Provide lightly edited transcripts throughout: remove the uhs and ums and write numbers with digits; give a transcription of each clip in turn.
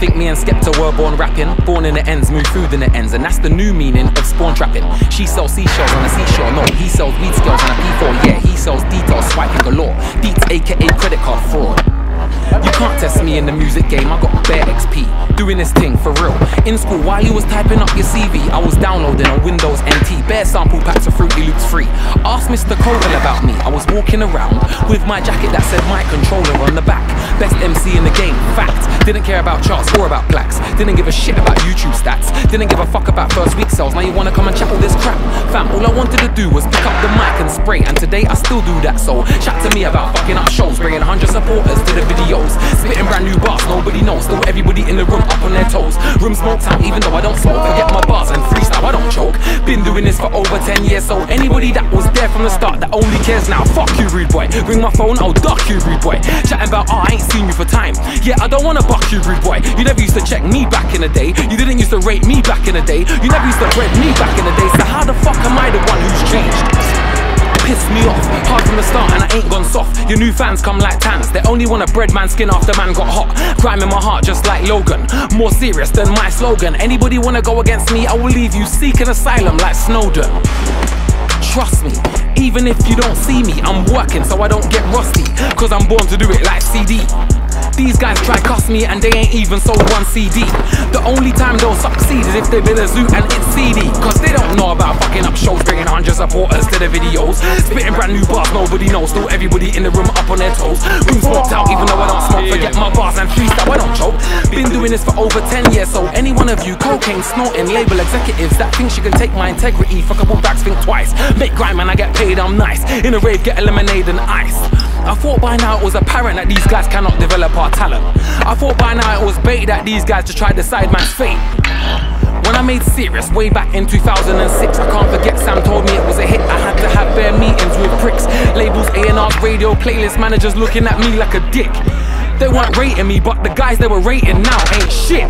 think me and Skepta were born rapping. Born in the ends, move food in the ends, and that's the new meaning of spawn trapping. She sells seashells on a seashore, no, he sells weed scales on a P4. Yeah, he sells details, swiping galore. Deets aka credit card fraud. You can't test me in the music game, I got bare XP. Doing this thing for real. In school, while you was typing up your CV, I was downloading on Windows NT. Bare sample packs of Fruity Loops free. Ask Mr. Koval about me. I was walking around with my jacket that said my controller on the back. Best MC in the game, fact. Didn't care about charts or about plaques. Didn't give a shit about YouTube stats. Didn't give a fuck about first week sales. Now you wanna come and chat all this crap? Fam, all I wanted to do was pick up the mic and spray, and today I still do that. So chat to me about fucking up shows, bringing 100 supporters to the videos. Spitting brand new bars, nobody knows. Still everybody in the room up on their toes. Room smoked out, even though I don't smoke. Forget my bars and freestyle, I don't choke. Been doing this for over 10 years, so anybody that was there from the start that only cares now, fuck you, rude boy. Ring my phone, I'll duck you, rude boy. Chatting about, oh, I ain't seen you for time. Yeah, I don't wanna buck you, rude boy. You never used to check me back in the day. You didn't used to rate me back in the day. You never used to bread me back in the day. So how the fuck am I the one who's changed? Pissed me off, hard from the start and I ain't gone soft. Your new fans come like tans, they only want a bread man skin after man got hot. Crime in my heart just like Logan, more serious than my slogan. Anybody wanna go against me, I will leave you seeking asylum like Snowden. Trust me, even if you don't see me, I'm working so I don't get rusty, cause I'm born to do it like CD. These guys try cuss me and they ain't even sold one CD. The only time they'll succeed is if they've been a zoo and it's CD, cause they don't know about fucking up shows, bringing 100 supporters to the videos. Spitting brand new bars, nobody knows. Still everybody in the room up on their toes. Room smoked out, even though I don't smoke. Forget my bars and freestyle, I don't choke. Been doing this for over 10 years, so any one of you cocaine snorting label executives that think you can take my integrity, fuck couple bags, think twice. Make grime and I get paid, I'm nice. In a rave, get a lemonade and ice. I thought by now it was apparent that these guys cannot develop our talent. I thought by now it was bait that these guys to try decide man's fate. When I made Serious way back in 2006, I can't forget Sam told me it was a hit. I had to have bare meetings with pricks, labels, A&R's, radio, playlist managers looking at me like a dick. They weren't rating me, but the guys they were rating now ain't shit.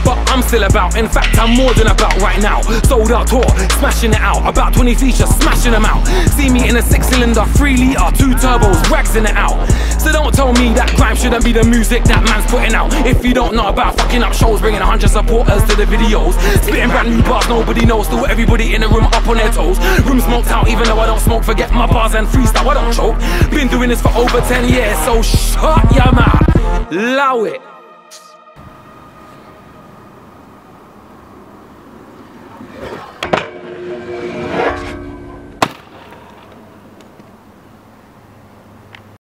But I'm still about, in fact I'm more than about right now. Sold out tour, smashing it out. About 20 features, smashing them out. See me in a 6-cylinder, 3 litre, 2 turbos, ragsing it out. So don't tell me that grime shouldn't be the music that man's putting out. If you don't know about fucking up shows, bringing 100 supporters to the videos. Spitting brand new bars, nobody knows. Still everybody in the room up on their toes. Room smoked out, even though I don't smoke. Forget my bars and freestyle, I don't choke. Been doing this for over 10 years, so shut your mouth. Allow it.